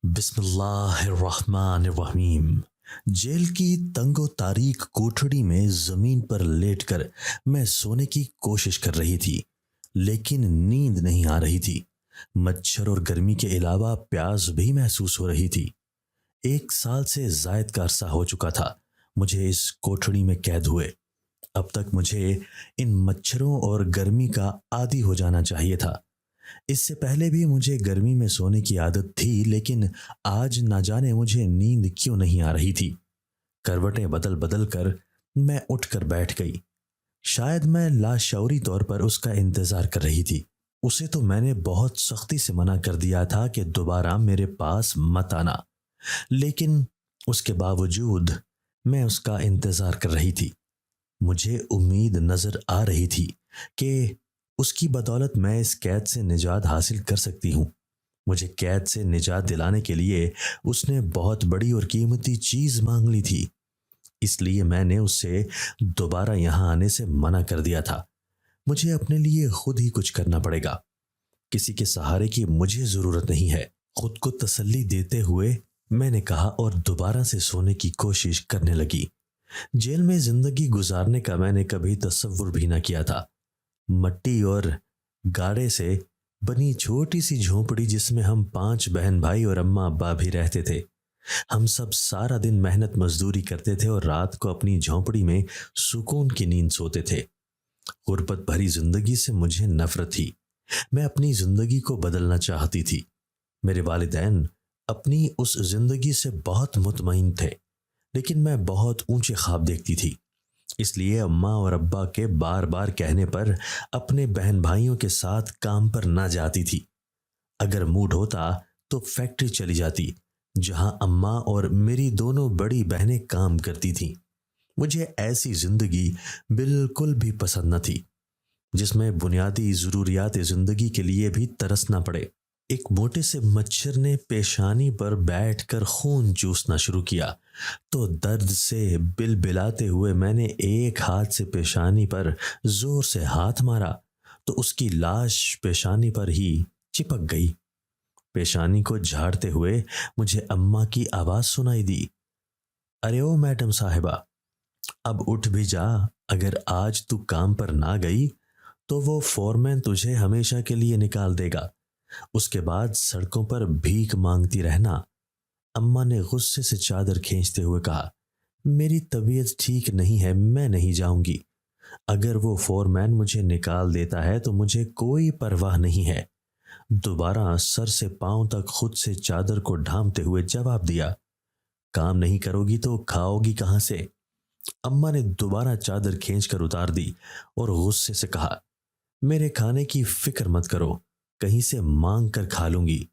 بسم اللہ الرحمن الرحیم۔ جیل کی تنگ و تاریک کوٹھڑی میں زمین پر لیٹ کر میں سونے کی کوشش کر رہی تھی، لیکن نیند نہیں آ رہی تھی۔ مچھر اور گرمی کے علاوہ پیاس بھی محسوس ہو رہی تھی۔ 1 سال سے زائد کا عرصہ ہو چکا تھا مجھے اس کوٹھڑی میں قید ہوئے۔ اب تک مجھے ان مچھروں اور گرمی کا عادی ہو جانا چاہیے تھا۔ اس سے پہلے بھی مجھے گرمی میں سونے کی عادت تھی، لیکن آج نہ جانے مجھے نیند کیوں نہیں آ رہی تھی۔ کروٹیں بدل بدل کر میں اٹھ کر بیٹھ گئی۔ شاید میں لاشعوری طور پر اس کا انتظار کر رہی تھی۔ اسے تو میں نے بہت سختی سے منع کر دیا تھا کہ دوبارہ میرے پاس مت آنا، لیکن اس کے باوجود میں اس کا انتظار کر رہی تھی۔ مجھے امید نظر آ رہی تھی کہ اس کی بدولت میں اس قید سے نجات حاصل کر سکتی ہوں۔ مجھے قید سے نجات دلانے کے لیے اس نے بہت بڑی اور قیمتی چیز مانگ لی تھی، اس لیے میں نے اس سے دوبارہ یہاں آنے سے منع کر دیا تھا۔ مجھے اپنے لیے خود ہی کچھ کرنا پڑے گا۔ کسی کے سہارے کی مجھے ضرورت نہیں ہے۔ خود کو تسلی دیتے ہوئے میں نے کہا اور دوبارہ سے سونے کی کوشش کرنے لگی۔ جیل میں زندگی گزارنے کا میں نے کبھی تصور بھی نہ کیا تھا۔ مٹی اور گارے سے بنی چھوٹی سی جھونپڑی جس میں ہم 5 بہن بھائی اور اماں ابا بھی رہتے تھے۔ ہم سب سارا دن محنت مزدوری کرتے تھے اور رات کو اپنی جھونپڑی میں سکون کی نیند سوتے تھے۔ غربت بھری زندگی سے مجھے نفرت تھی۔ میں اپنی زندگی کو بدلنا چاہتی تھی۔ میرے والدین اپنی اس زندگی سے بہت مطمئن تھے، لیکن میں بہت اونچے خواب دیکھتی تھی۔ اس لیے اماں اور ابا کے بار بار کہنے پر اپنے بہن بھائیوں کے ساتھ کام پر نہ جاتی تھی۔ اگر موڈ ہوتا تو فیکٹری چلی جاتی، جہاں اماں اور میری دونوں بڑی بہنیں کام کرتی تھیں۔ مجھے ایسی زندگی بالکل بھی پسند نہ تھی جس میں بنیادی ضروریات زندگی کے لیے بھی ترسنا پڑے۔ ایک موٹے سے مچھر نے پیشانی پر بیٹھ کر خون چوسنا شروع کیا تو درد سے بلبلاتے ہوئے میں نے ایک ہاتھ سے پیشانی پر زور سے ہاتھ مارا تو اس کی لاش پیشانی پر ہی چپک گئی۔ پیشانی کو جھاڑتے ہوئے مجھے اماں کی آواز سنائی دی، ارے او میڈم صاحبہ، اب اٹھ بھی جا۔ اگر آج تو کام پر نہ گئی تو وہ فورمین تجھے ہمیشہ کے لیے نکال دے گا۔ اس کے بعد سڑکوں پر بھیک مانگتی رہنا۔ اماں نے غصے سے چادر کھینچتے ہوئے کہا، میری طبیعت ٹھیک نہیں ہے، میں نہیں جاؤں گی۔ اگر وہ فورمین مجھے نکال دیتا ہے تو مجھے کوئی پرواہ نہیں ہے۔ دوبارہ سر سے پاؤں تک خود سے چادر کو ڈھانپتے ہوئے جواب دیا، کام نہیں کرو گی تو کھاؤ گی کہاں سے؟ اماں نے دوبارہ چادر کھینچ کر اتار دی اور غصے سے کہا، میرے کھانے کی فکر مت کرو، کہیں سے مانگ کر کھا لوں گی۔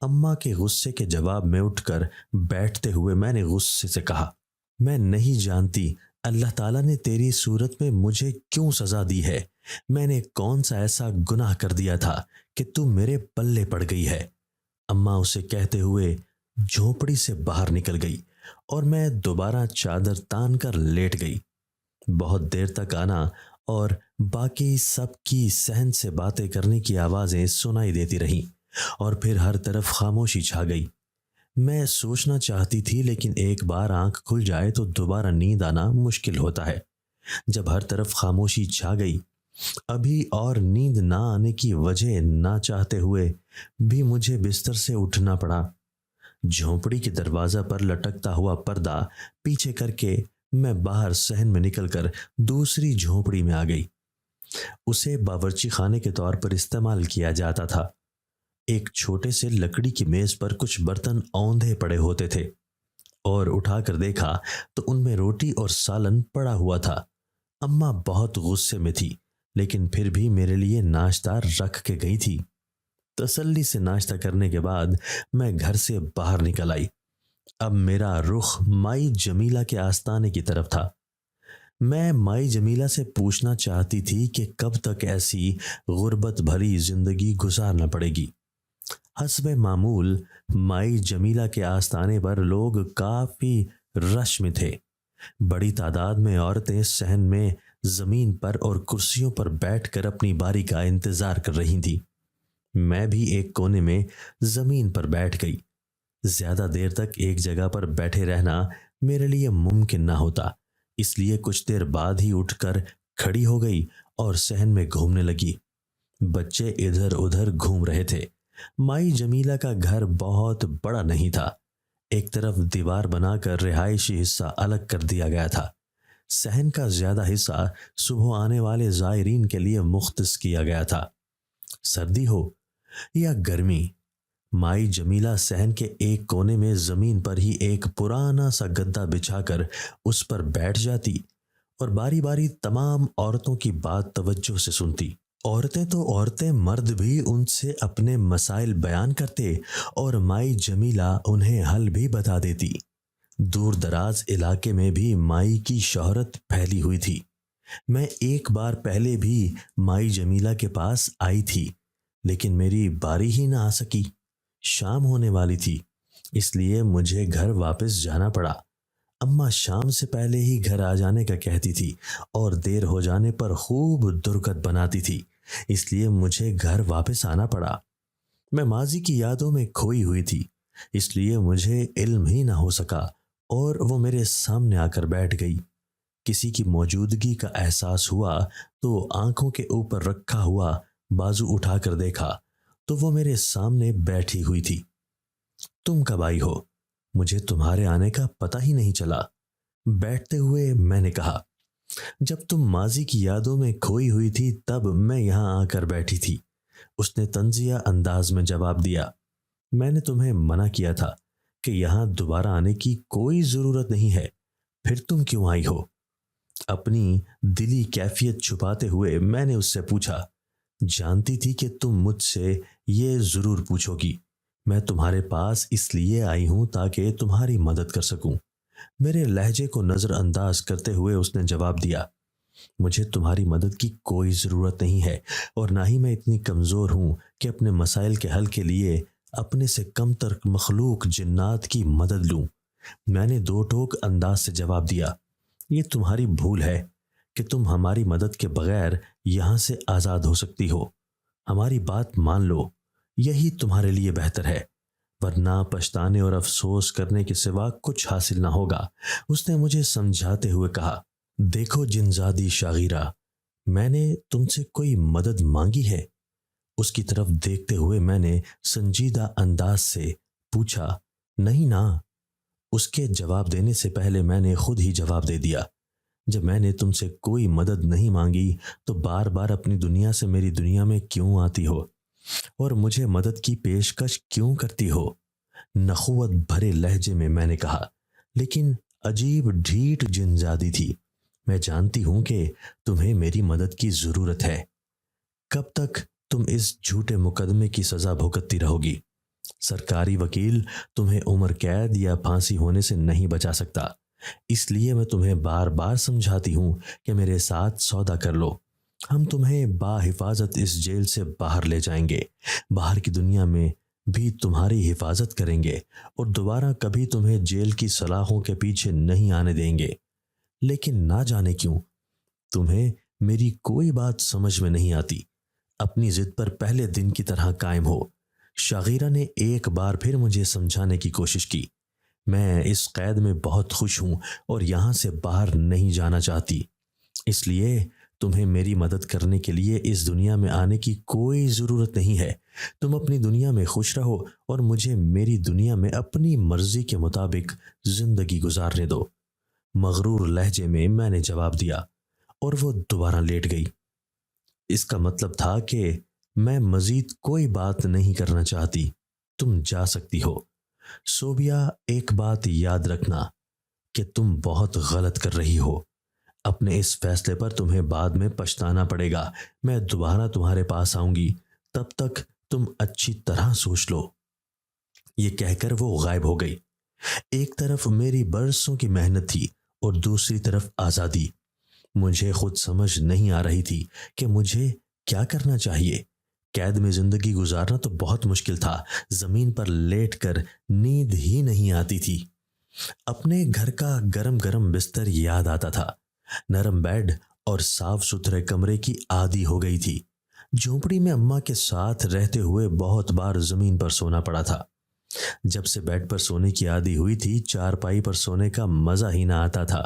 اماں کے غصے کے جواب میں اٹھ کر بیٹھتے ہوئے میں نے غصے سے کہا، میں نہیں جانتی اللہ تعالیٰ نے تیری صورت میں مجھے کیوں سزا دی ہے۔ میں نے کون سا ایسا گناہ کر دیا تھا کہ تو میرے پلے پڑ گئی ہے؟ اماں اسے کہتے ہوئے جھونپڑی سے باہر نکل گئی اور میں دوبارہ چادر تان کر لیٹ گئی۔ بہت دیر تک آنا اور باقی سب کی صحن سے باتیں کرنے کی آوازیں سنائی دیتی رہیں اور پھر ہر طرف خاموشی چھا گئی۔ میں سوچنا چاہتی تھی، لیکن ایک بار آنکھ کھل جائے تو دوبارہ نیند آنا مشکل ہوتا ہے۔ جب ہر طرف خاموشی چھا گئی، ابھی اور نیند نہ آنے کی وجہ نہ چاہتے ہوئے بھی مجھے بستر سے اٹھنا پڑا۔ جھونپڑی کے دروازہ پر لٹکتا ہوا پردہ پیچھے کر کے میں باہر صحن میں نکل کر دوسری جھونپڑی میں آ گئی۔ اسے باورچی خانے کے طور پر استعمال کیا جاتا تھا۔ ایک چھوٹے سے لکڑی کی میز پر کچھ برتن اوندھے پڑے ہوتے تھے اور اٹھا کر دیکھا تو ان میں روٹی اور سالن پڑا ہوا تھا۔ اماں بہت غصے میں تھی، لیکن پھر بھی میرے لیے ناشتہ رکھ کے گئی تھی۔ تسلی سے ناشتہ کرنے کے بعد میں گھر سے باہر نکل آئی۔ اب میرا رخ مائی جمیلہ کے آستانے کی طرف تھا۔ میں مائی جمیلہ سے پوچھنا چاہتی تھی کہ کب تک ایسی غربت بھری زندگی گزارنا پڑے گی۔ حسب معمول مائی جمیلہ کے آستانے پر لوگ کافی رش میں تھے۔ بڑی تعداد میں عورتیں صحن میں زمین پر اور کرسیوں پر بیٹھ کر اپنی باری کا انتظار کر رہی تھیں۔ میں بھی ایک کونے میں زمین پر بیٹھ گئی۔ زیادہ دیر تک ایک جگہ پر بیٹھے رہنا میرے لیے ممکن نہ ہوتا، اس لیے کچھ دیر بعد ہی اٹھ کر کھڑی ہو گئی اور صحن میں گھومنے لگی۔ بچے ادھر ادھر گھوم رہے تھے۔ مائی جمیلہ کا گھر بہت بڑا نہیں تھا، ایک طرف دیوار بنا کر رہائشی حصہ الگ کر دیا گیا تھا۔ صحن کا زیادہ حصہ صبح آنے والے زائرین کے لیے مختص کیا گیا تھا۔ سردی ہو یا گرمی، مائی جمیلہ صحن کے ایک کونے میں زمین پر ہی ایک پرانا سا گدا بچھا کر اس پر بیٹھ جاتی اور باری باری تمام عورتوں کی بات توجہ سے سنتی۔ عورتیں تو عورتیں، مرد بھی ان سے اپنے مسائل بیان کرتے اور مائی جمیلہ انہیں حل بھی بتا دیتی۔ دور دراز علاقے میں بھی مائی کی شہرت پھیلی ہوئی تھی۔ میں ایک بار پہلے بھی مائی جمیلہ کے پاس آئی تھی، لیکن میری باری ہی نہ آ سکی۔ شام ہونے والی تھی، اس لیے مجھے گھر واپس جانا پڑا۔ اماں شام سے پہلے ہی گھر آ جانے کا کہتی تھی اور دیر ہو جانے پر خوب درگت بناتی تھی، اس لیے مجھے گھر واپس آنا پڑا۔ میں ماضی کی یادوں میں کھوئی ہوئی تھی، اس لیے مجھے علم ہی نہ ہو سکا اور وہ میرے سامنے آ کر بیٹھ گئی۔ کسی کی موجودگی کا احساس ہوا تو آنکھوں کے اوپر رکھا ہوا بازو اٹھا کر دیکھا تو وہ میرے سامنے بیٹھی ہوئی تھی۔ تم کب آئی ہو؟ مجھے تمہارے آنے کا پتہ ہی نہیں چلا۔ بیٹھتے ہوئے میں نے کہا، جب تم ماضی کی یادوں میں کھوئی ہوئی تھی تب میں یہاں آ کر بیٹھی تھی۔ اس نے طنزیہ انداز میں جواب دیا، میں نے تمہیں منع کیا تھا کہ یہاں دوبارہ آنے کی کوئی ضرورت نہیں ہے، پھر تم کیوں آئی ہو؟ اپنی دلی کیفیت چھپاتے ہوئے میں نے اس سے پوچھا، جانتی تھی کہ تم مجھ سے یہ ضرور پوچھو گی۔ میں تمہارے پاس اس لیے آئی ہوں تاکہ تمہاری مدد کر سکوں۔ میرے لہجے کو نظر انداز کرتے ہوئے اس نے جواب دیا، مجھے تمہاری مدد کی کوئی ضرورت نہیں ہے اور نہ ہی میں اتنی کمزور ہوں کہ اپنے مسائل کے حل کے لیے اپنے سے کم تر مخلوق جنات کی مدد لوں۔ میں نے دو ٹوک انداز سے جواب دیا، یہ تمہاری بھول ہے کہ تم ہماری مدد کے بغیر یہاں سے آزاد ہو سکتی ہو۔ ہماری بات مان لو، یہی تمہارے لیے بہتر ہے، ورنہ پچھتانے اور افسوس کرنے کے سوا کچھ حاصل نہ ہوگا۔ اس نے مجھے سمجھاتے ہوئے کہا، دیکھو جنزادی شاغیرہ، میں نے تم سے کوئی مدد مانگی ہے؟ اس کی طرف دیکھتے ہوئے میں نے سنجیدہ انداز سے پوچھا، نہیں نا۔ اس کے جواب دینے سے پہلے میں نے خود ہی جواب دے دیا، جب میں نے تم سے کوئی مدد نہیں مانگی تو بار بار اپنی دنیا سے میری دنیا میں کیوں آتی ہو اور مجھے مدد کی پیشکش کیوں کرتی ہو؟ نخوت بھرے لہجے میں نے کہا، لیکن عجیب ڈھیٹ جنزادی تھی، میں جانتی ہوں کہ تمہیں میری مدد کی ضرورت ہے۔ کب تک تم اس جھوٹے مقدمے کی سزا بھگتتی رہو گی؟ سرکاری وکیل تمہیں عمر قید یا پھانسی ہونے سے نہیں بچا سکتا، اس لیے میں تمہیں بار بار سمجھاتی ہوں کہ میرے ساتھ سودا کر لو۔ ہم تمہیں باحفاظت اس جیل سے باہر لے جائیں گے، باہر کی دنیا میں بھی تمہاری حفاظت کریں گے اور دوبارہ کبھی تمہیں جیل کی سلاخوں کے پیچھے نہیں آنے دیں گے۔ لیکن نہ جانے کیوں تمہیں میری کوئی بات سمجھ میں نہیں آتی۔ اپنی ضد پر پہلے دن کی طرح قائم ہو۔ شاغیرہ نے ایک بار پھر مجھے سمجھانے کی کوشش کی، میں اس قید میں بہت خوش ہوں اور یہاں سے باہر نہیں جانا چاہتی، اس لیے تمہیں میری مدد کرنے کے لیے اس دنیا میں آنے کی کوئی ضرورت نہیں ہے۔ تم اپنی دنیا میں خوش رہو اور مجھے میری دنیا میں اپنی مرضی کے مطابق زندگی گزارنے دو۔ مغرور لہجے میں نے جواب دیا اور وہ دوبارہ لیٹ گئی۔ اس کا مطلب تھا کہ میں مزید کوئی بات نہیں کرنا چاہتی، تم جا سکتی ہو۔ صوبیہ، ایک بات یاد رکھنا کہ تم بہت غلط کر رہی ہو۔ اپنے اس فیصلے پر تمہیں بعد میں پچھتانا پڑے گا۔ میں دوبارہ تمہارے پاس آؤں گی، تب تک تم اچھی طرح سوچ لو۔ یہ کہہ کر وہ غائب ہو گئی۔ ایک طرف میری برسوں کی محنت تھی اور دوسری طرف آزادی۔ مجھے خود سمجھ نہیں آ رہی تھی کہ مجھے کیا کرنا چاہیے۔ قید میں زندگی گزارنا تو بہت مشکل تھا، زمین پر لیٹ کر نیند ہی نہیں آتی تھی۔ اپنے گھر کا گرم گرم بستر یاد آتا تھا، نرم بیڈ اور صاف ستھرے کمرے کی عادی ہو گئی تھی۔ جھونپڑی میں اماں کے ساتھ رہتے ہوئے بہت بار زمین پر سونا پڑا تھا۔ جب سے بیڈ پر سونے کی عادی ہوئی تھی، چارپائی پر سونے کا مزہ ہی نہ آتا تھا۔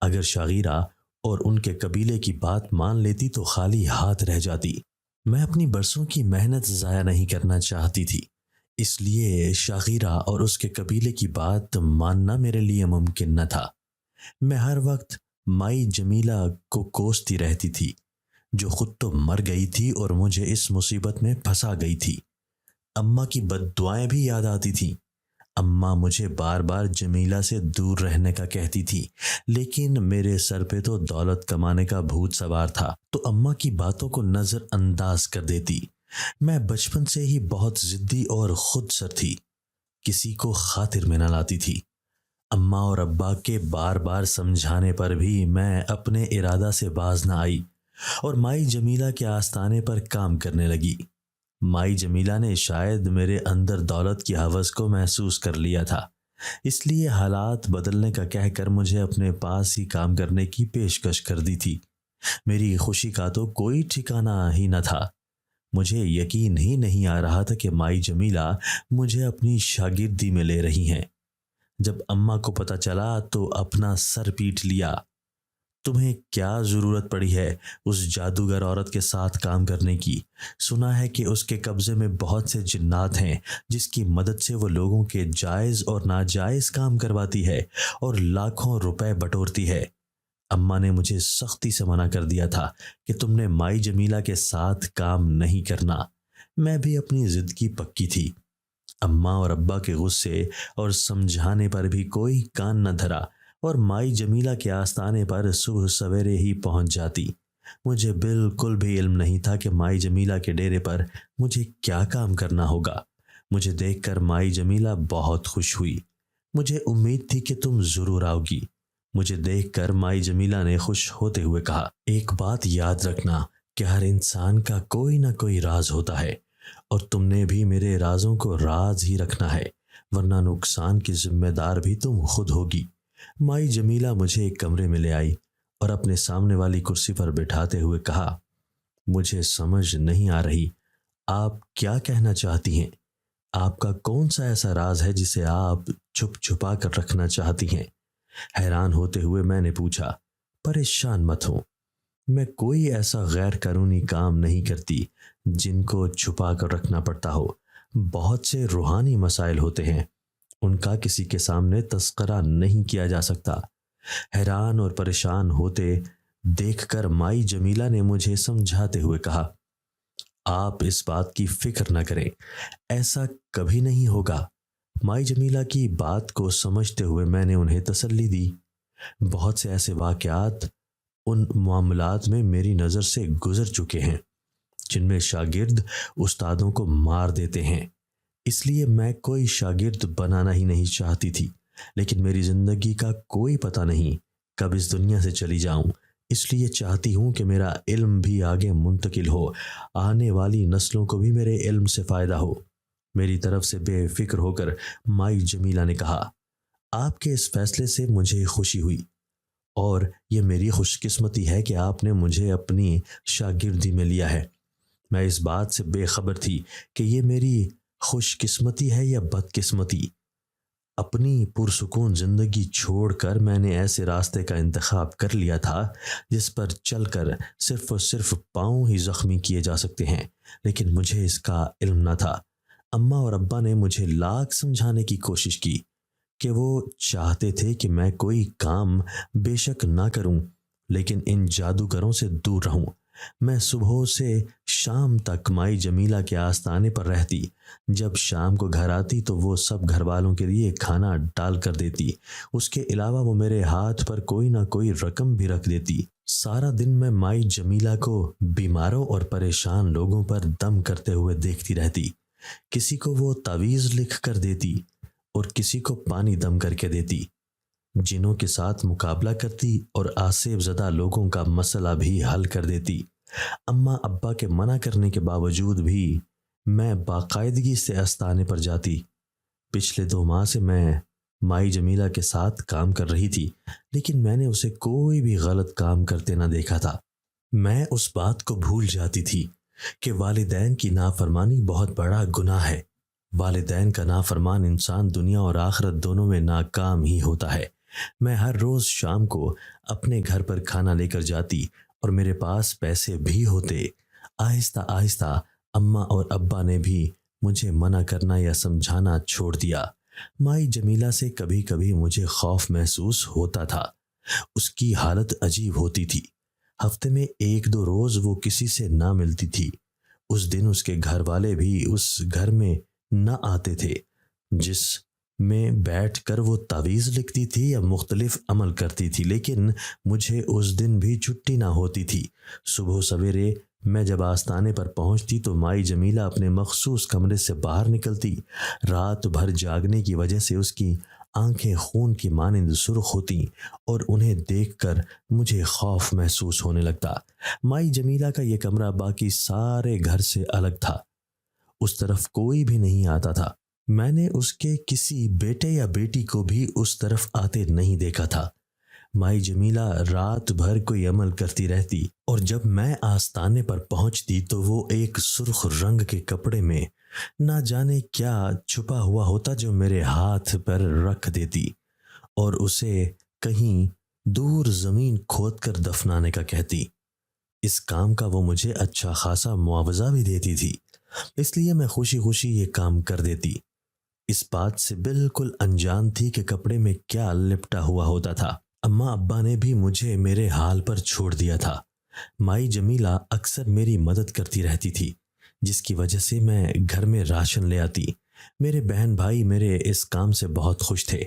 اگر شاغیرہ اور ان کے قبیلے کی بات مان لیتی تو خالی ہاتھ رہ جاتی۔ میں اپنی برسوں کی محنت ضائع نہیں کرنا چاہتی تھی، اس لیے شاغیرہ اور اس کے قبیلے کی بات ماننا میرے لیے ممکن نہ تھا۔ میں ہر وقت مائی جمیلہ کو کوستی رہتی تھی، جو خود تو مر گئی تھی اور مجھے اس مصیبت میں پھنسا گئی تھی۔ اماں کی بد دعائیں بھی یاد آتی تھیں۔ اماں مجھے بار بار جمیلہ سے دور رہنے کا کہتی تھی، لیکن میرے سر پہ تو دولت کمانے کا بھوت سوار تھا، تو اماں کی باتوں کو نظر انداز کر دیتی۔ میں بچپن سے ہی بہت ضدی اور خود سر تھی، کسی کو خاطر میں نہ لاتی تھی۔ اماں اور ابا کے بار بار سمجھانے پر بھی میں اپنے ارادہ سے باز نہ آئی اور مائی جمیلہ کے آستانے پر کام کرنے لگی۔ مائی جمیلہ نے شاید میرے اندر دولت کی ہوس کو محسوس کر لیا تھا، اس لیے حالات بدلنے کا کہہ کر مجھے اپنے پاس ہی کام کرنے کی پیشکش کر دی تھی۔ میری خوشی کا تو کوئی ٹھکانہ ہی نہ تھا۔ مجھے یقین ہی نہیں آ رہا تھا کہ مائی جمیلہ مجھے اپنی شاگردی میں لے رہی ہیں۔ جب اماں کو پتہ چلا تو اپنا سر پیٹ لیا۔ تمہیں کیا ضرورت پڑی ہے اس جادوگر عورت کے ساتھ کام کرنے کی؟ سنا ہے کہ اس کے قبضے میں بہت سے جنات ہیں، جس کی مدد سے وہ لوگوں کے جائز اور ناجائز کام کرواتی ہے اور لاکھوں روپے بٹورتی ہے۔ اماں نے مجھے سختی سے منع کر دیا تھا کہ تم نے مائی جمیلہ کے ساتھ کام نہیں کرنا۔ میں بھی اپنی ضد کی پکی تھی۔ اماں اور ابا کے غصے اور سمجھانے پر بھی کوئی کان نہ دھرا اور مائی جمیلہ کے آستانے پر صبح سویرے ہی پہنچ جاتی۔ مجھے بالکل بھی علم نہیں تھا کہ مائی جمیلہ کے ڈیرے پر مجھے کیا کام کرنا ہوگا۔ مجھے دیکھ کر مائی جمیلہ بہت خوش ہوئی۔ مجھے امید تھی کہ تم ضرور آؤ گی۔ مجھے دیکھ کر مائی جمیلہ نے خوش ہوتے ہوئے کہا، ایک بات یاد رکھنا کہ ہر انسان کا کوئی نہ کوئی راز ہوتا ہے، اور تم نے بھی میرے رازوں کو راز ہی رکھنا ہے، ورنہ نقصان کی ذمہ دار بھی تم خود ہوگی۔ مائی جمیلہ مجھے ایک کمرے میں لے آئی اور اپنے سامنے والی کرسی پر بٹھاتے ہوئے کہا، مجھے سمجھ نہیں آ رہی، آپ کیا کہنا چاہتی ہیں؟ آپ کا کون سا ایسا راز ہے جسے آپ چھپ چھپا کر رکھنا چاہتی ہیں؟ حیران ہوتے ہوئے میں نے پوچھا۔ پریشان مت ہو، میں کوئی ایسا غیر قانونی کام نہیں کرتی جن کو چھپا کر رکھنا پڑتا ہو۔ بہت سے روحانی مسائل ہوتے ہیں، ان کا کسی کے سامنے تذکرہ نہیں کیا جا سکتا۔ حیران اور پریشان ہوتے دیکھ کر مائی جمیلہ نے مجھے سمجھاتے ہوئے کہا، آپ اس بات کی فکر نہ کریں، ایسا کبھی نہیں ہوگا۔ مائی جمیلہ کی بات کو سمجھتے ہوئے میں نے انہیں تسلی دی۔ بہت سے ایسے واقعات ان معاملات میں میری نظر سے گزر چکے ہیں جن میں شاگرد استادوں کو مار دیتے ہیں، اس لیے میں کوئی شاگرد بنانا ہی نہیں چاہتی تھی، لیکن میری زندگی کا کوئی پتہ نہیں کب اس دنیا سے چلی جاؤں، اس لیے چاہتی ہوں کہ میرا علم بھی آگے منتقل ہو، آنے والی نسلوں کو بھی میرے علم سے فائدہ ہو۔ میری طرف سے بے فکر ہو کر مائی جمیلہ نے کہا، آپ کے اس فیصلے سے مجھے خوشی ہوئی، اور یہ میری خوش قسمتی ہے کہ آپ نے مجھے اپنی شاگردی میں لیا ہے۔ میں اس بات سے بے خبر تھی کہ یہ میری خوش قسمتی ہے یا بد قسمتی۔ اپنی پرسکون زندگی چھوڑ کر میں نے ایسے راستے کا انتخاب کر لیا تھا جس پر چل کر صرف اور صرف پاؤں ہی زخمی کیے جا سکتے ہیں، لیکن مجھے اس کا علم نہ تھا۔ اماں اور ابا نے مجھے لاکھ سمجھانے کی کوشش کی کہ وہ چاہتے تھے کہ میں کوئی کام بے شک نہ کروں، لیکن ان جادوگروں سے دور رہوں۔ میں صبح سے شام تک مائی جمیلہ کے آستانے پر رہتی۔ جب شام کو گھر آتی تو وہ سب گھر والوں کے لیے کھانا ڈال کر دیتی، اس کے علاوہ وہ میرے ہاتھ پر کوئی نہ کوئی رقم بھی رکھ دیتی۔ سارا دن میں مائی جمیلہ کو بیماروں اور پریشان لوگوں پر دم کرتے ہوئے دیکھتی رہتی۔ کسی کو وہ تعویذ لکھ کر دیتی اور کسی کو پانی دم کر کے دیتی۔ جنوں کے ساتھ مقابلہ کرتی اور آسیب زدہ لوگوں کا مسئلہ بھی حل کر دیتی۔ اماں ابا کے منع کرنے کے باوجود بھی میں باقاعدگی سے آستانے پر جاتی۔ پچھلے 2 ماہ سے میں مائی جمیلہ کے ساتھ کام کر رہی تھی، لیکن میں نے اسے کوئی بھی غلط کام کرتے نہ دیکھا تھا۔ میں اس بات کو بھول جاتی تھی کہ والدین کی نافرمانی بہت بڑا گناہ ہے، والدین کا نافرمان انسان دنیا اور آخرت دونوں میں ناکام ہی ہوتا ہے۔ میں ہر روز شام کو اپنے گھر پر کھانا لے کر جاتی اور میرے پاس پیسے بھی ہوتے۔ آہستہ آہستہ اماں اور ابا نے بھی مجھے منع کرنا یا سمجھانا چھوڑ دیا۔ مائی جمیلہ سے کبھی کبھی مجھے خوف محسوس ہوتا تھا۔ اس کی حالت عجیب ہوتی تھی۔ ہفتے میں ایک دو روز وہ کسی سے نہ ملتی تھی۔ اس دن اس کے گھر والے بھی اس گھر میں نہ آتے تھے جس میں بیٹھ کر وہ تعویذ لکھتی تھی یا مختلف عمل کرتی تھی، لیکن مجھے اس دن بھی چھٹی نہ ہوتی تھی۔ صبح سویرے میں جب آستانے پر پہنچتی تو مائی جمیلہ اپنے مخصوص کمرے سے باہر نکلتی۔ رات بھر جاگنے کی وجہ سے اس کی آنکھیں خون کی مانند سرخ ہوتیں اور انہیں دیکھ کر مجھے خوف محسوس ہونے لگتا۔ مائی جمیلہ کا یہ کمرہ باقی سارے گھر سے الگ تھا۔ اس طرف کوئی بھی نہیں آتا تھا۔ میں نے اس کے کسی بیٹے یا بیٹی کو بھی اس طرف آتے نہیں دیکھا تھا۔ مائی جمیلہ رات بھر کوئی عمل کرتی رہتی اور جب میں آستانے پر پہنچتی تو وہ ایک سرخ رنگ کے کپڑے میں نہ جانے کیا چھپا ہوا ہوتا جو میرے ہاتھ پر رکھ دیتی اور اسے کہیں دور زمین کھود کر دفنانے کا کہتی۔ اس کام کا وہ مجھے اچھا خاصا معاوضہ بھی دیتی تھی، اس لیے میں خوشی خوشی یہ کام کر دیتی۔ اس بات سے بالکل انجان تھی کہ کپڑے میں کیا لپٹا ہوا ہوتا تھا۔ اماں ابا نے بھی مجھے میرے حال پر چھوڑ دیا تھا۔ مائی جمیلہ اکثر میری مدد کرتی رہتی تھی، جس کی وجہ سے میں گھر میں راشن لے آتی۔ میرے بہن بھائی میرے اس کام سے بہت خوش تھے۔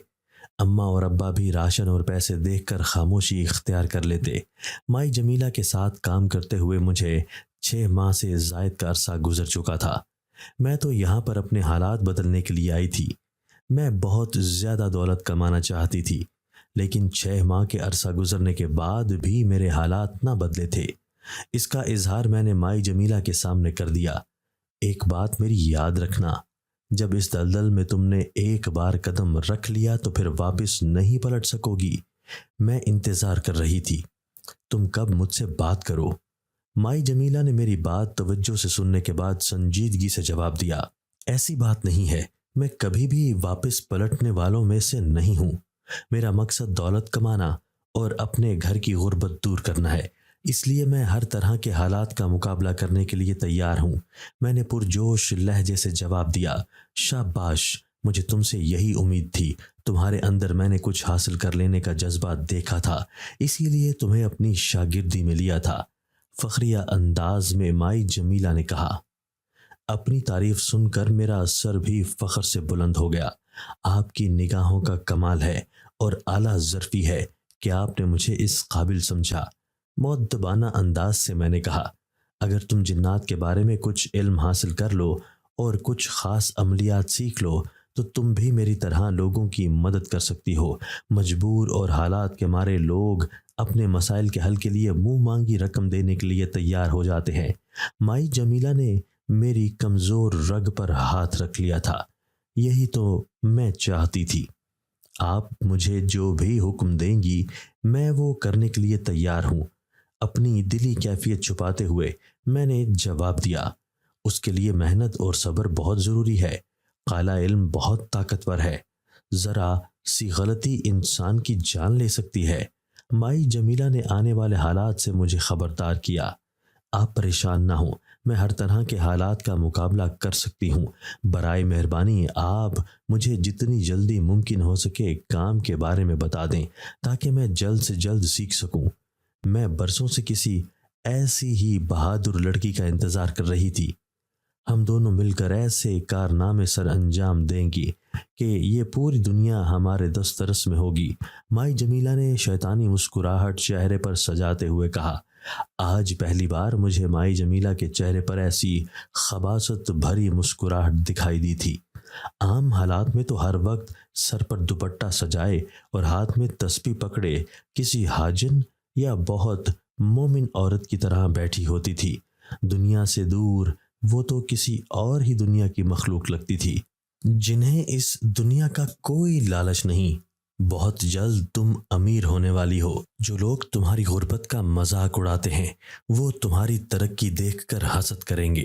اماں اور ابا بھی راشن اور پیسے دیکھ کر خاموشی اختیار کر لیتے۔ مائی جمیلہ کے ساتھ کام کرتے ہوئے مجھے 6 ماہ سے زائد کا عرصہ گزر چکا تھا۔ میں تو یہاں پر اپنے حالات بدلنے کے لیے آئی تھی۔ میں بہت زیادہ دولت کمانا چاہتی تھی، لیکن 6 ماہ کے عرصہ گزرنے کے بعد بھی میرے حالات نہ بدلے تھے۔ اس کا اظہار میں نے مائی جمیلہ کے سامنے کر دیا۔ ایک بات میری یاد رکھنا، جب اس دلدل میں تم نے ایک بار قدم رکھ لیا تو پھر واپس نہیں پلٹ سکو گی۔ میں انتظار کر رہی تھی، تم کب مجھ سے بات کرو۔ مائی جمیلہ نے میری بات توجہ سے سننے کے بعد سنجیدگی سے جواب دیا، ایسی بات نہیں ہے، میں کبھی بھی واپس پلٹنے والوں میں سے نہیں ہوں۔ میرا مقصد دولت کمانا اور اپنے گھر کی غربت دور کرنا ہے، اس لیے میں ہر طرح کے حالات کا مقابلہ کرنے کے لیے تیار ہوں۔ میں نے پرجوش لہجے سے جواب دیا، شاباش، مجھے تم سے یہی امید تھی۔ تمہارے اندر میں نے کچھ حاصل کر لینے کا جذبہ دیکھا تھا، اسی لیے تمہیں اپنی شاگردی میں لیا تھا۔ فخریہ انداز میں مائی جمیلہ نے کہا۔ اپنی تعریف سن کر میرا سر بھی فخر سے بلند ہو گیا۔ آپ کی نگاہوں کا کمال ہے اور اعلیٰ ظرفی ہے کہ آپ نے مجھے اس قابل سمجھا۔ مؤدبانہ انداز سے میں نے کہا، اگر تم جنات کے بارے میں کچھ علم حاصل کر لو اور کچھ خاص عملیات سیکھ لو تو تم بھی میری طرح لوگوں کی مدد کر سکتی ہو۔ مجبور اور حالات کے مارے لوگ اپنے مسائل کے حل کے لیے منہ مانگی رقم دینے کے لیے تیار ہو جاتے ہیں۔ مائی جمیلہ نے میری کمزور رگ پر ہاتھ رکھ لیا تھا۔ یہی تو میں چاہتی تھی۔ آپ مجھے جو بھی حکم دیں گی میں وہ کرنے کے لیے تیار ہوں۔ اپنی دلی کیفیت چھپاتے ہوئے میں نے جواب دیا، اس کے لیے محنت اور صبر بہت ضروری ہے۔ قلعہ علم بہت طاقتور ہے، ذرا سی غلطی انسان کی جان لے سکتی ہے۔ مائی جمیلہ نے آنے والے حالات سے مجھے خبردار کیا۔ آپ پریشان نہ ہوں، میں ہر طرح کے حالات کا مقابلہ کر سکتی ہوں۔ برائے مہربانی آپ مجھے جتنی جلدی ممکن ہو سکے کام کے بارے میں بتا دیں تاکہ میں جلد سے جلد سیکھ سکوں۔ میں برسوں سے کسی ایسی ہی بہادر لڑکی کا انتظار کر رہی تھی۔ ہم دونوں مل کر ایسے کارنامے سر انجام دیں گی کہ یہ پوری دنیا ہمارے دسترس میں ہوگی۔ مائی جمیلہ نے شیطانی مسکراہٹ چہرے پر سجاتے ہوئے کہا۔ آج پہلی بار مجھے مائی جمیلہ کے چہرے پر ایسی خباثت بھری مسکراہٹ دکھائی دی تھی۔ عام حالات میں تو ہر وقت سر پر دوپٹہ سجائے اور ہاتھ میں تسبیح پکڑے کسی حاجن یا بہت مومن عورت کی طرح بیٹھی ہوتی تھی۔ دنیا سے دور وہ تو کسی اور ہی دنیا کی مخلوق لگتی تھی، جنہیں اس دنیا کا کوئی لالچ نہیں۔ بہت جلد تم امیر ہونے والی ہو۔ جو لوگ تمہاری غربت کا مذاق اڑاتے ہیں وہ تمہاری ترقی دیکھ کر حسد کریں گے۔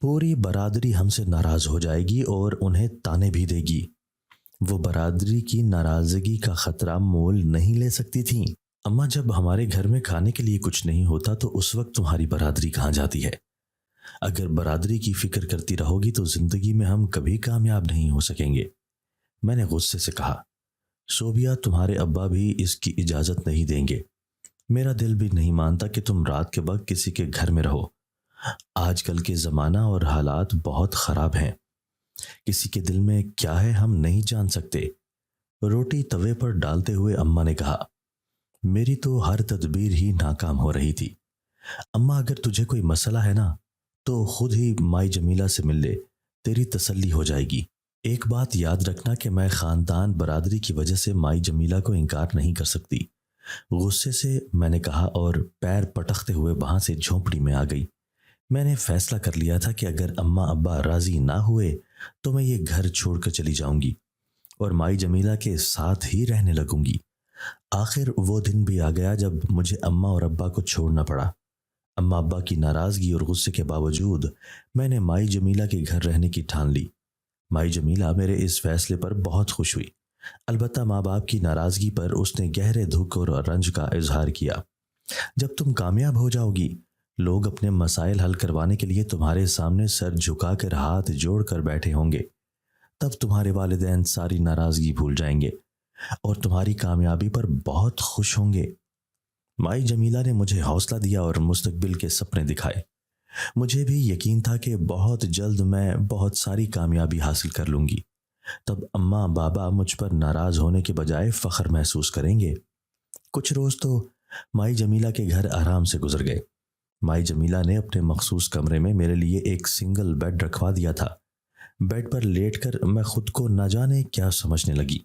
پوری برادری ہم سے ناراض ہو جائے گی اور انہیں تانے بھی دے گی۔ وہ برادری کی ناراضگی کا خطرہ مول نہیں لے سکتی تھیں۔ اماں، جب ہمارے گھر میں کھانے کے لیے کچھ نہیں ہوتا تو اس وقت تمہاری برادری کہاں جاتی ہے؟ اگر برادری کی فکر کرتی رہو گی تو زندگی میں ہم کبھی کامیاب نہیں ہو سکیں گے۔ میں نے غصے سے کہا، صوبیہ، تمہارے ابا بھی اس کی اجازت نہیں دیں گے۔ میرا دل بھی نہیں مانتا کہ تم رات کے وقت کسی کے گھر میں رہو۔ آج کل کے زمانہ اور حالات بہت خراب ہیں، کسی کے دل میں کیا ہے ہم نہیں جان سکتے۔ روٹی توے پر ڈالتے ہوئے اماں نے کہا، میری تو ہر تدبیر ہی ناکام ہو رہی تھی۔ اماں، اگر تجھے کوئی مسئلہ ہے نا تو خود ہی مائی جمیلہ سے مل لے، تیری تسلی ہو جائے گی۔ ایک بات یاد رکھنا کہ میں خاندان برادری کی وجہ سے مائی جمیلہ کو انکار نہیں کر سکتی۔ غصے سے میں نے کہا اور پیر پٹکتے ہوئے وہاں سے جھونپڑی میں آ گئی۔ میں نے فیصلہ کر لیا تھا کہ اگر اماں ابا راضی نہ ہوئے تو میں یہ گھر چھوڑ کر چلی جاؤں گی اور مائی جمیلہ کے ساتھ ہی رہنے لگوں گی۔ آخر وہ دن بھی آ گیا جب مجھے اماں اور ابا کو چھوڑنا پڑا۔ اماں ابا کی ناراضگی اور غصے کے باوجود میں نے مائی جمیلہ کے گھر رہنے کی ٹھان لی۔ مائی جمیلہ میرے اس فیصلے پر بہت خوش ہوئی، البتہ ماں باپ کی ناراضگی پر اس نے گہرے دکھ اور رنج کا اظہار کیا۔ جب تم کامیاب ہو جاؤ گی، لوگ اپنے مسائل حل کروانے کے لیے تمہارے سامنے سر جھکا کر ہاتھ جوڑ کر بیٹھے ہوں گے، تب تمہارے والدین ساری ناراضگی بھول جائیں گے اور تمہاری کامیابی پر بہت خوش ہوں گے۔ مائی جمیلہ نے مجھے حوصلہ دیا اور مستقبل کے سپنے دکھائے۔ مجھے بھی یقین تھا کہ بہت جلد میں بہت ساری کامیابی حاصل کر لوں گی۔ تب اماں بابا مجھ پر ناراض ہونے کے بجائے فخر محسوس کریں گے۔ کچھ روز تو مائی جمیلہ کے گھر آرام سے گزر گئے۔ مائی جمیلہ نے اپنے مخصوص کمرے میں میرے لیے ایک سنگل بیڈ رکھوا دیا تھا۔ بیڈ پر لیٹ کر میں خود کو نہ جانے کیا سمجھنے لگی۔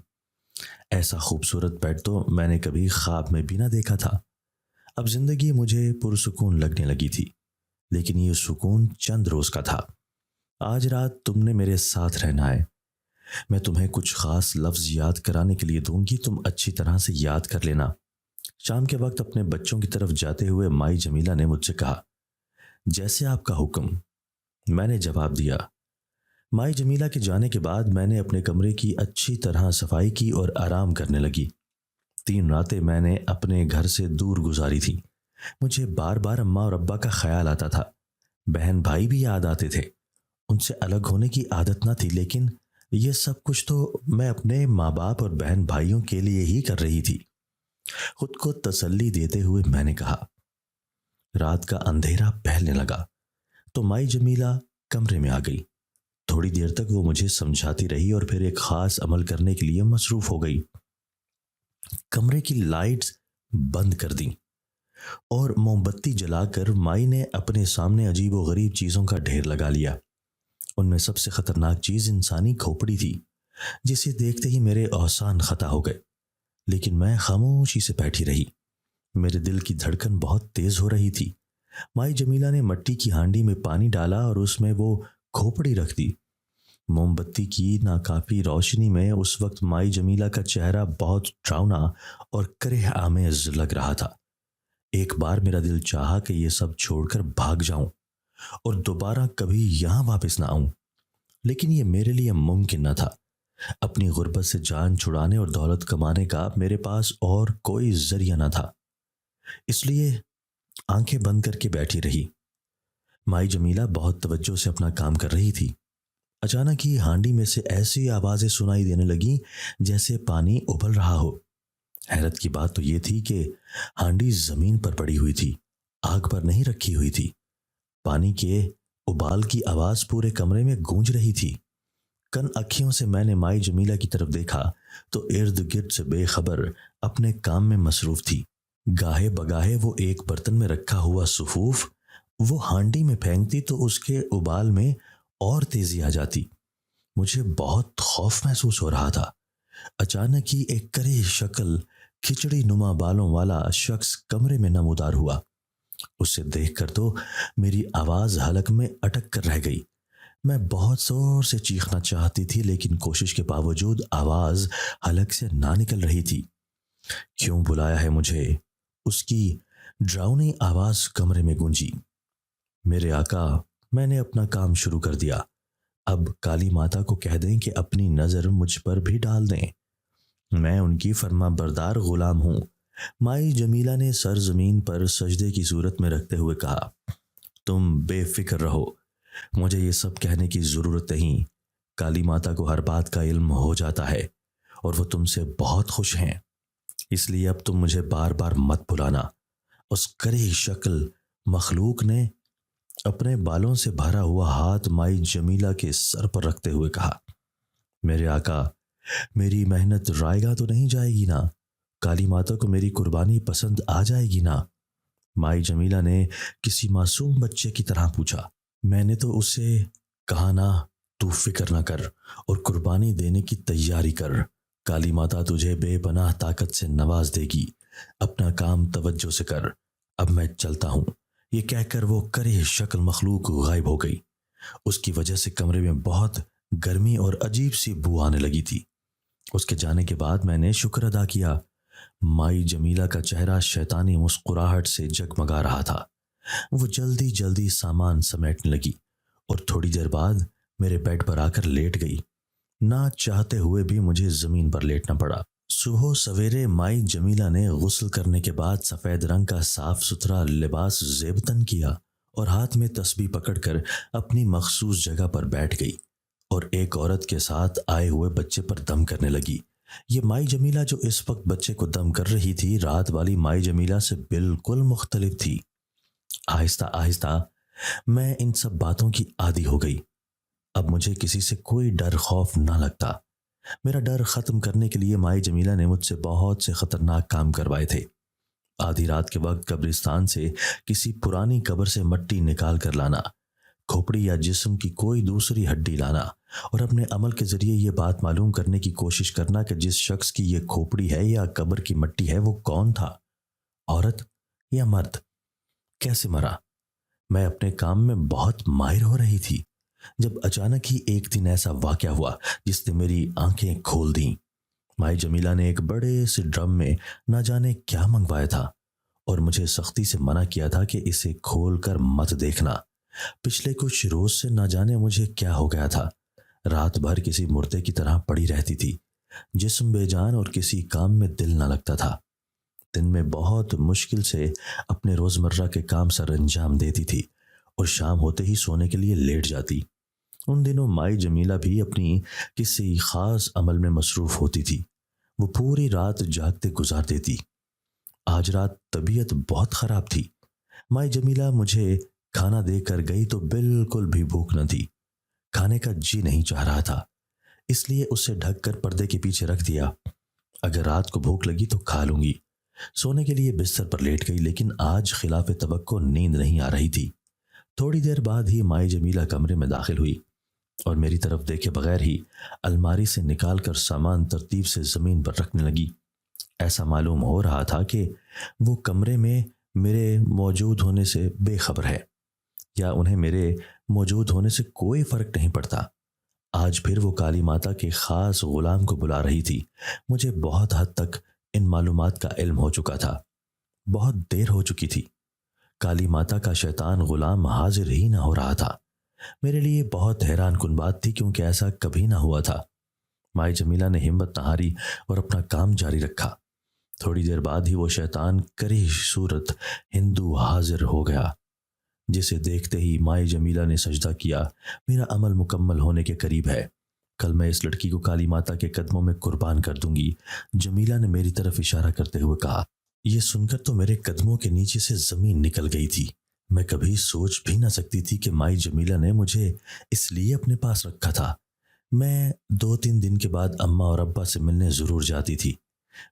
ایسا خوبصورت بیڈ تو میں نے کبھی خواب میں بھی نہ دیکھا تھا۔ اب زندگی مجھے پرسکون لگنے لگی تھی، لیکن یہ سکون چند روز کا تھا۔ آج رات تم نے میرے ساتھ رہنا ہے۔ میں تمہیں کچھ خاص لفظ یاد کرانے کے لیے دوں گی، تم اچھی طرح سے یاد کر لینا۔ شام کے وقت اپنے بچوں کی طرف جاتے ہوئے مائی جمیلہ نے مجھ سے کہا، جیسے آپ کا حکم۔ میں نے جواب دیا۔ مائی جمیلہ کے جانے کے بعد میں نے اپنے کمرے کی اچھی طرح صفائی کی اور آرام کرنے لگی۔ 3 راتیں میں نے اپنے گھر سے دور گزاری تھی۔ مجھے بار بار اماں اور ابا کا خیال آتا تھا۔ بہن بھائی بھی یاد آتے تھے۔ ان سے الگ ہونے کی عادت نہ تھی، لیکن یہ سب کچھ تو میں اپنے ماں باپ اور بہن بھائیوں کے لیے ہی کر رہی تھی۔ خود کو تسلی دیتے ہوئے میں نے کہا، رات کا اندھیرا پھیلنے لگا تو مائی جمیلہ کمرے میں آ گئی۔ تھوڑی دیر تک وہ مجھے سمجھاتی رہی اور پھر ایک خاص عمل کرنے کے لیے مصروف ہو گئی۔ کمرے کی لائٹس بند کر دیں اور موم بتی جلا کر مائی نے اپنے سامنے عجیب و غریب چیزوں کا ڈھیر لگا لیا۔ ان میں سب سے خطرناک چیز انسانی کھوپڑی تھی، جسے دیکھتے ہی میرے احسان خطا ہو گئے، لیکن میں خاموشی سے بیٹھی رہی۔ میرے دل کی دھڑکن بہت تیز ہو رہی تھی۔ مائی جمیلہ نے مٹی کی ہانڈی میں پانی ڈالا اور اس میں وہ کھوپڑی رکھ دی۔ موم بتی کی ناکافی روشنی میں اس وقت مائی جمیلہ کا چہرہ بہت ڈراؤنا اور کرہ آمیز لگ رہا تھا۔ ایک بار میرا دل چاہا کہ یہ سب چھوڑ کر بھاگ جاؤں اور دوبارہ کبھی یہاں واپس نہ آؤں، لیکن یہ میرے لیے ممکن نہ تھا۔ اپنی غربت سے جان چھڑانے اور دولت کمانے کا میرے پاس اور کوئی ذریعہ نہ تھا، اس لیے آنکھیں بند کر کے بیٹھی رہی۔ مائی جمیلہ بہت توجہ سے اپنا کام کر رہی تھی۔ اچانک ہی ہانڈی میں سے ایسی آوازیں سنائی دینے لگیں جیسے پانی ابل رہا ہو۔ حیرت کی بات تو یہ تھی کہ ہانڈی زمین پر پڑی ہوئی تھی، آگ پر نہیں رکھی ہوئی تھی۔ پانی کے ابال کی آواز پورے کمرے میں گونج رہی تھی۔ کن اکھیوں سے میں نے مائی جمیلہ کی طرف دیکھا تو ارد گرد سے بے خبر اپنے کام میں مصروف تھی۔ گاہے بگاہے وہ ایک برتن میں رکھا ہوا سفوف وہ ہانڈی میں پھینکتی تو اس کے ابال میں اور تیزی آ جاتی۔ مجھے بہت خوف محسوس ہو رہا تھا۔ اچانک ہی ایک کرے شکل کھچڑی نما بالوں والا شخص کمرے میں نمودار ہوا۔ اسے دیکھ کر تو میری آواز حلق میں اٹک کر رہ گئی۔ میں بہت زور سے چیخنا چاہتی تھی، لیکن کوشش کے باوجود آواز حلق سے نہ نکل رہی تھی۔ کیوں بلایا ہے مجھے؟ اس کی ڈراؤنی آواز کمرے میں گونجی۔ میرے آقا، میں نے اپنا کام شروع کر دیا۔ اب کالی ماتا کو کہہ دیں کہ اپنی نظر مجھ پر بھی ڈال دیں، میں ان کی فرما بردار غلام ہوں۔ مائی جمیلہ نے سر زمین پر سجدے کی صورت میں رکھتے ہوئے کہا، تم بے فکر رہو، مجھے یہ سب کہنے کی ضرورت نہیں۔ کالی ماتا کو ہر بات کا علم ہو جاتا ہے اور وہ تم سے بہت خوش ہیں، اس لیے اب تم مجھے بار بار مت بلانا۔ اس کری شکل مخلوق نے اپنے بالوں سے بھرا ہوا ہاتھ مائی جمیلہ کے سر پر رکھتے ہوئے کہا، میرے آقا، میری محنت رائے گاہ تو نہیں جائے گی نا؟ کالی ماتا کو میری قربانی پسند آ جائے گی نا؟ مائی جمیلہ نے کسی معصوم بچے کی طرح پوچھا۔ میں نے تو اسے کہا نا، تو فکر نہ کر اور قربانی دینے کی تیاری کر، کالی ماتا تجھے بے پناہ طاقت سے نواز دے گی، اپنا کام توجہ سے کر، اب میں چلتا ہوں۔ یہ کہہ کر وہ کرے شکل مخلوق غائب ہو گئی۔ اس کی وجہ سے کمرے میں بہت گرمی اور عجیب سی بو آنے لگی تھی۔ اس کے جانے کے بعد میں نے شکر ادا کیا۔ مائی جمیلہ کا چہرہ شیطانی مسکراہٹ سے جگمگا رہا تھا۔ وہ جلدی جلدی سامان سمیٹنے لگی اور تھوڑی دیر بعد میرے بیڈ پر آ کر لیٹ گئی۔ نہ چاہتے ہوئے بھی مجھے زمین پر لیٹنا پڑا۔ صبح سویرے مائی جمیلہ نے غسل کرنے کے بعد سفید رنگ کا صاف ستھرا لباس زیبتن کیا اور ہاتھ میں تسبیح پکڑ کر اپنی مخصوص جگہ پر بیٹھ گئی اور ایک عورت کے ساتھ آئے ہوئے بچے پر دم کرنے لگی۔ یہ مائی جمیلہ جو اس وقت بچے کو دم کر رہی تھی، رات والی مائی جمیلہ سے بالکل مختلف تھی۔ آہستہ آہستہ میں ان سب باتوں کی عادی ہو گئی۔ اب مجھے کسی سے کوئی ڈر خوف نہ لگتا۔ میرا ڈر ختم کرنے کے لیے مائی جمیلہ نے مجھ سے بہت سے خطرناک کام کروائے تھے۔ آدھی رات کے وقت قبرستان سے کسی پرانی قبر سے مٹی نکال کر لانا، کھوپڑی یا جسم کی کوئی دوسری ہڈی لانا اور اپنے عمل کے ذریعے یہ بات معلوم کرنے کی کوشش کرنا کہ جس شخص کی یہ کھوپڑی ہے یا قبر کی مٹی ہے وہ کون تھا، عورت یا مرد، کیسے مرا۔ میں اپنے کام میں بہت ماہر ہو رہی تھی جب اچانک ہی ایک دن ایسا واقعہ ہوا جس نے میری آنکھیں کھول دیں۔ مائی جمیلہ نے ایک بڑے سے ڈرم میں نہ جانے کیا منگوایا تھا اور مجھے سختی سے منع کیا تھا کہ اسے کھول کر مت دیکھنا۔ پچھلے کچھ روز سے نہ جانے مجھے کیا ہو گیا تھا، رات بھر کسی مردے کی طرح پڑی رہتی تھی، جسم بے جان اور کسی کام میں دل نہ لگتا تھا۔ دن میں بہت مشکل سے اپنے روزمرہ کے کام سر انجام دیتی تھی اور شام ہوتے ہی سونے کے لیے لیٹ جاتی۔ ان دنوں مائی جمیلہ بھی اپنی کسی خاص عمل میں مصروف ہوتی تھی۔ وہ پوری رات جاگتے گزار دیتی۔ آج رات طبیعت بہت خراب تھی۔ مائی جمیلہ مجھے کھانا دے کر گئی تو بالکل بھی بھوک نہ تھی، کھانے کا جی نہیں چاہ رہا تھا، اس لیے اسے ڈھک کر پردے کے پیچھے رکھ دیا۔ اگر رات کو بھوک لگی تو کھا لوں گی۔ سونے کے لیے بستر پر لیٹ گئی، لیکن آج خلاف توقع نیند نہیں آ رہی تھی۔ تھوڑی دیر بعد ہی مائی جمیلہ کمرے میں داخل ہوئی اور میری طرف دیکھے بغیر ہی الماری سے نکال کر سامان ترتیب سے زمین پر رکھنے لگی۔ ایسا معلوم ہو رہا تھا کہ وہ کمرے میں میرے موجود ہونے سے بے خبر ہے یا انہیں میرے موجود ہونے سے کوئی فرق نہیں پڑتا۔ آج پھر وہ کالی ماتا کے خاص غلام کو بلا رہی تھی۔ مجھے بہت حد تک ان معلومات کا علم ہو چکا تھا، بہت دیر ہو چکی تھی۔ کالی ماتا کا شیطان غلام حاضر ہی نہ ہو رہا تھا۔ میرے لیے بہت حیران کن بات تھی کیونکہ ایسا کبھی نہ ہوا تھا۔ مائی جمیلہ نے ہمت نہ ہاری اور اپنا کام جاری رکھا۔ تھوڑی دیر بعد ہی وہ شیطان کری صورت ہندو حاضر ہو گیا، جسے دیکھتے ہی مائی جمیلہ نے سجدہ کیا۔ میرا عمل مکمل ہونے کے قریب ہے، کل میں اس لڑکی کو کالی ماتا کے قدموں میں قربان کر دوں گی، جمیلہ نے میری طرف اشارہ کرتے ہوئے کہا۔ یہ سن کر تو میرے قدموں کے نیچے سے زمین نکل گئی تھی۔ میں کبھی سوچ بھی نہ سکتی تھی کہ مائی جمیلہ نے مجھے اس لیے اپنے پاس رکھا تھا۔ میں 2-3 دن کے بعد اماں اور ابا سے ملنے ضرور جاتی تھی۔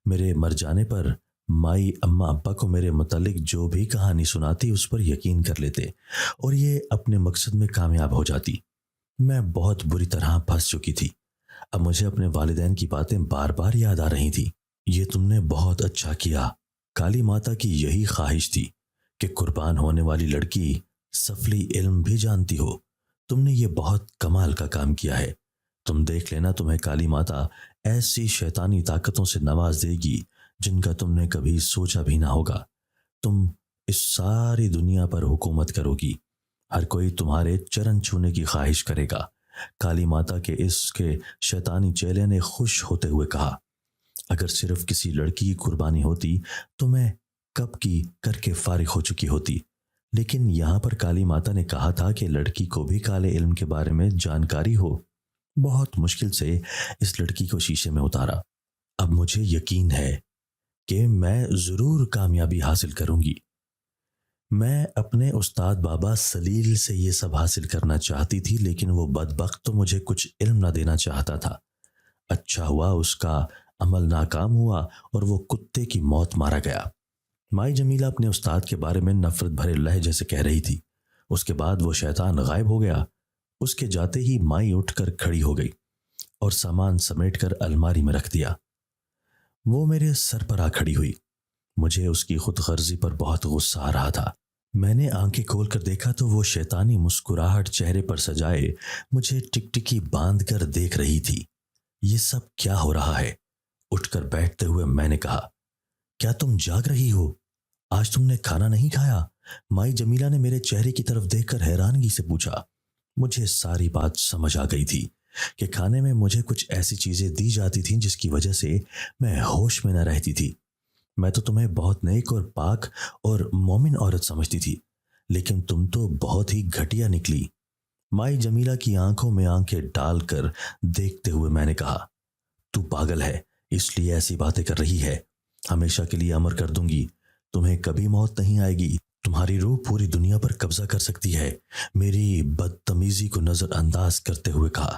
میرے مر جانے پر مائی اماں ابا کو میرے متعلق جو بھی کہانی سناتی اس پر یقین کر لیتے اور یہ اپنے مقصد میں کامیاب ہو جاتی۔ میں بہت بری طرح پھنس چکی تھی۔ اب مجھے اپنے والدین کی باتیں بار بار یاد آ رہی تھی۔ یہ تم نے بہت اچھا کیا۔ کالی ماتا کی یہی خواہش تھی کہ قربان ہونے والی لڑکی سفلی علم بھی جانتی ہو۔ تم نے یہ بہت کمال کا کام کیا ہے۔ تم دیکھ لینا، تمہیں کالی ماتا ایسی شیطانی طاقتوں سے نواز دے گی جن کا تم نے کبھی سوچا بھی نہ ہوگا۔ تم اس ساری دنیا پر حکومت کرو گی، ہر کوئی تمہارے چرن چھونے کی خواہش کرے گا۔ کالی ماتا کے اس کے شیطانی چیلے نے خوش ہوتے ہوئے کہا، اگر صرف کسی لڑکی کی قربانی ہوتی تو میں کب کی کر کے فارغ ہو چکی ہوتی، لیکن یہاں پر کالی ماتا نے کہا تھا کہ لڑکی کو بھی کالے علم کے بارے میں جانکاری ہو۔ بہت مشکل سے اس لڑکی کو شیشے میں اتارا۔ اب مجھے یقین ہے کہ میں ضرور کامیابی حاصل کروں گی۔ میں اپنے استاد بابا سلیل سے یہ سب حاصل کرنا چاہتی تھی، لیکن وہ بدبخت تو مجھے کچھ علم نہ دینا چاہتا تھا۔ اچھا ہوا اس کا عمل ناکام ہوا اور وہ کتے کی موت مارا گیا۔ مائی جمیلہ اپنے استاد کے بارے میں نفرت بھرے لہجے سے کہہ رہی تھی۔ اس کے بعد وہ شیطان غائب ہو گیا۔ اس کے جاتے ہی مائی اٹھ کر کھڑی ہو گئی اور سامان سمیٹ کر الماری میں رکھ دیا۔ وہ میرے سر پر آ کھڑی ہوئی۔ مجھے اس کی خود غرضی پر بہت غصہ آ رہا تھا۔ میں نے آنکھیں کھول کر دیکھا تو وہ شیطانی مسکراہٹ چہرے پر سجائے مجھے ٹکٹکی باندھ کر دیکھ رہی تھی۔ یہ سب کیا ہو رہا ہے؟ اٹھ کر بیٹھتے ہوئے میں نے کہا، کیا تم جاگ رہی ہو؟ آج تم نے کھانا نہیں کھایا؟ مائی جمیلہ نے میرے چہرے کی طرف دیکھ کر حیرانگی سے پوچھا۔ مجھے ساری بات سمجھ آ گئی تھی کہ کھانے میں مجھے کچھ ایسی چیزیں دی جاتی تھیں جس کی وجہ سے میں ہوش میں نہ رہتی تھی۔ میں تو تمہیں بہت نیک اور پاک اور مومن عورت سمجھتی تھی، لیکن تم تو بہت ہی گھٹیا نکلی۔ مائی جمیلہ کی آنکھوں میں آنکھیں ڈال کر دیکھتے ہوئے میں نے کہا، تو پاگل ہے، اس لیے ایسی باتیں کر رہی ہے۔ ہمیشہ کے لیے امر کر دوں گی، تمہیں کبھی موت نہیں آئے گی۔ تمہاری روح پوری دنیا پر قبضہ کر سکتی ہے۔ میری بدتمیزی کو نظر انداز کرتے ہوئے کہا،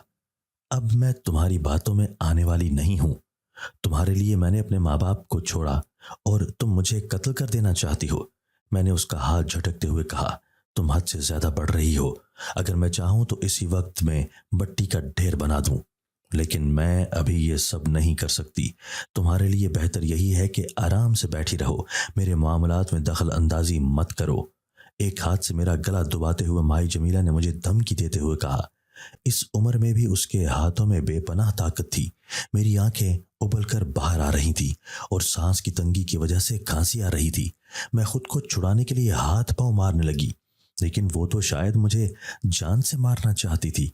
اب میں تمہاری باتوں میں آنے والی نہیں ہوں۔ تمہارے لیے میں نے اپنے ماں باپ کو چھوڑا اور تم مجھے قتل کر دینا چاہتی ہو۔ میں نے اس کا ہاتھ جھٹکتے ہوئے کہا، تم حد سے زیادہ بڑھ رہی ہو۔ اگر میں چاہوں تو اسی وقت میں بٹی کا ڈھیر بنا دوں، لیکن میں ابھی یہ سب نہیں کر سکتی۔ تمہارے لیے بہتر یہی ہے کہ آرام سے بیٹھی رہو، میرے معاملات میں دخل اندازی مت کرو۔ ایک ہاتھ سے میرا گلا دباتے ہوئے مائی جمیلہ نے مجھے دھمکی دیتے ہوئے کہا۔ اس عمر میں بھی اس کے ہاتھوں میں بے پناہ طاقت تھی۔ میری آنکھیں ابل کر باہر آ رہی تھی اور سانس کی تنگی کی وجہ سے کھانسی آ رہی تھی۔ میں خود کو چھڑانے کے لیے ہاتھ پاؤں مارنے لگی، لیکن وہ تو شاید مجھے جان سے مارنا چاہتی تھی۔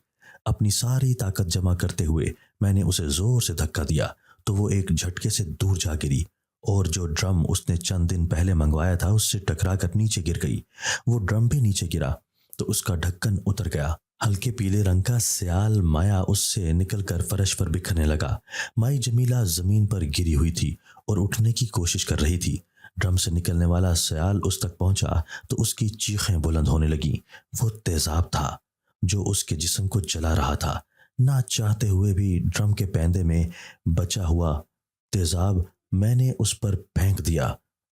اپنی ساری طاقت جمع کرتے ہوئے میں نے اسے زور سے دھکا دیا تو وہ ایک جھٹکے سے دور جا گری اور جو ڈرم اس نے چند دن پہلے منگوایا تھا اس سے ٹکرا کر نیچے گر گئی۔ وہ ڈرم بھی نیچے گرا تو اس کا ڈھکن اتر گیا۔ ہلکے پیلے رنگ کا سیال مایا اس سے نکل کر فرش پر بکھرنے لگا۔ مائی جمیلہ زمین پر گری ہوئی تھی اور اٹھنے کی کوشش کر رہی تھی۔ ڈرم سے نکلنے والا سیال اس تک پہنچا تو اس کی چیخیں بلند ہونے لگیں۔ وہ تیزاب تھا جو اس کے جسم کو جلا رہا تھا۔ نہ چاہتے ہوئے بھی ڈرم کے پیندے میں بچا ہوا تیزاب میں نے اس پر پھینک دیا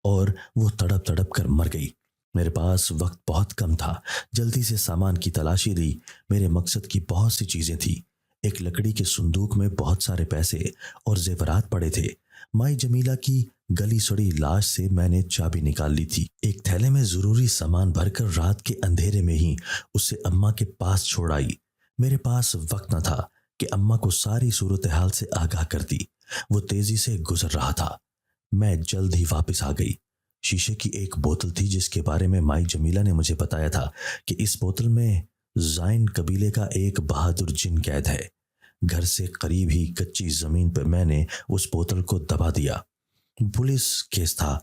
اور وہ تڑپ تڑپ کر مر گئی۔ میرے پاس وقت بہت کم تھا، جلدی سے سامان کی تلاشی لی۔ میرے مقصد کی بہت سی چیزیں تھیں۔ ایک لکڑی کے صندوق میں بہت سارے پیسے اور زیورات پڑے تھے۔ مائی جمیلہ کی گلی سڑی لاش سے میں نے چابی نکال لی تھی۔ ایک تھیلے میں ضروری سامان بھر کر رات کے اندھیرے میں ہی اسے اماں کے پاس چھوڑ آئی۔ میرے پاس وقت نہ تھا کہ اماں کو ساری صورتحال سے آگاہ کرتی۔ وہ تیزی سے گزر رہا تھا۔ میں جلد ہی واپس آ گئی۔ شیشے کی ایک بوتل تھی جس کے بارے میں مائی جمیلہ نے مجھے بتایا تھا کہ اس بوتل میں زائن قبیلے کا ایک بہادر جن قید ہے۔ گھر سے قریب ہی کچی زمین پر میں نے اس بوتل کو دبا دیا۔ پولیس کیس تھا۔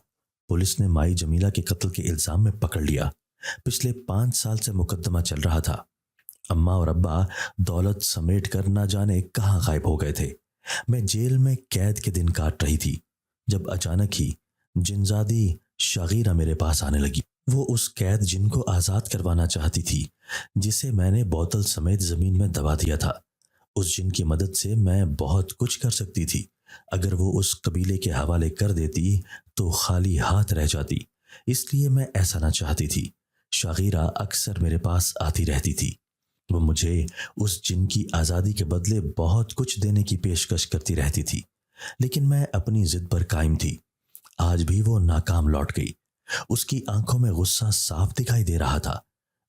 پولیس نے مائی جمیلہ کے قتل کے الزام میں پکڑ لیا۔ پچھلے 5 سال سے مقدمہ چل رہا تھا۔ اماں اور ابا دولت سمیٹ کر نہ جانے کہاں غائب ہو گئے تھے۔ میں جیل میں قید کے دن کاٹ رہی تھی جب اچانک ہی جنزادی شاغیرہ میرے پاس آنے لگی۔ وہ اس قید جن کو آزاد کروانا چاہتی تھی جسے میں نے بوتل سمیت زمین میں دبا دیا تھا۔ اس جن کی مدد سے میں بہت کچھ کر سکتی تھی۔ اگر وہ اس قبیلے کے حوالے کر دیتی تو خالی ہاتھ رہ جاتی، اس لیے میں ایسا نہ چاہتی تھی۔ شاغیرہ اکثر میرے پاس آتی رہتی تھی۔ وہ مجھے اس جن کی آزادی کے بدلے بہت کچھ دینے کی پیشکش کرتی رہتی تھی، لیکن میں اپنی ضد پر قائم تھی۔ آج بھی وہ ناکام لوٹ گئی۔ اس کی آنکھوں میں غصہ صاف دکھائی دے رہا تھا۔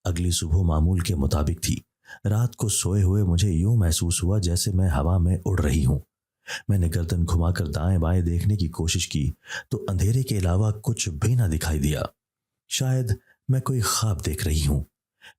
اگلی صبح معمول کے مطابق تھی۔ رات کو سوئے ہوئے مجھے یوں محسوس ہوا جیسے میں ہوا میں اڑ رہی ہوں۔ میں نے گردن گھما کر دائیں بائیں دیکھنے کی کوشش کی تو اندھیرے کے علاوہ کچھ بھی نہ دکھائی دیا۔ شاید میں کوئی خواب دیکھ رہی ہوں۔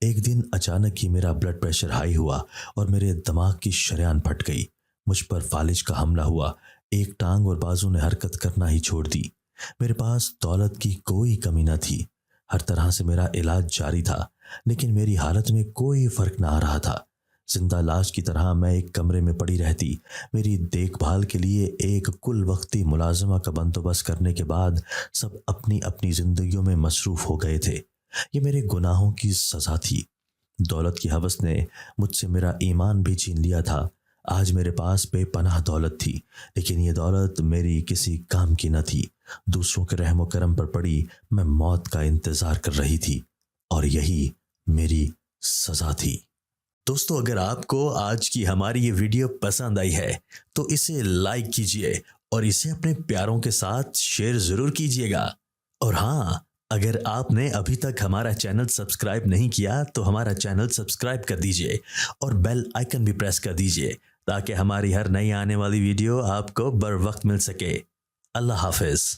ایک دن اچانک ہی میرا بلڈ پریشر ہائی ہوا اور میرے دماغ کی شریان پھٹ گئی۔ مجھ پر فالج کا حملہ ہوا، ایک ٹانگ اور بازو نے حرکت کرنا ہی چھوڑ دی۔ میرے پاس دولت کی کوئی کمی نہ تھی، ہر طرح سے میرا علاج جاری تھا، لیکن میری حالت میں کوئی فرق نہ آ رہا تھا۔ زندہ لاش کی طرح میں ایک کمرے میں پڑی رہتی۔ میری دیکھ بھال کے لیے ایک کل وقتی ملازمہ کا بندوبست کرنے کے بعد سب اپنی اپنی زندگیوں میں مصروف ہو گئے تھے۔ یہ میرے گناہوں کی سزا تھی۔ دولت کی ہوس نے مجھ سے میرا ایمان بھی چھین لیا تھا۔ آج میرے پاس بے پناہ دولت تھی، لیکن یہ دولت میری کسی کام کی نہ تھی۔ دوسروں کے رحم و کرم پر پڑی میں موت کا انتظار کر رہی تھی، اور یہی میری سزا تھی۔ دوستو، اگر آپ کو آج کی ہماری یہ ویڈیو پسند آئی ہے تو اسے لائک کیجئے اور اسے اپنے پیاروں کے ساتھ شیئر ضرور کیجئے گا۔ اور ہاں، اگر آپ نے ابھی تک ہمارا چینل سبسکرائب نہیں کیا تو ہمارا چینل سبسکرائب کر دیجئے اور بیل آئیکن بھی پریس کر دیجئے تاکہ ہماری ہر نئی آنے والی ویڈیو آپ کو بر وقت مل سکے۔ اللہ حافظ۔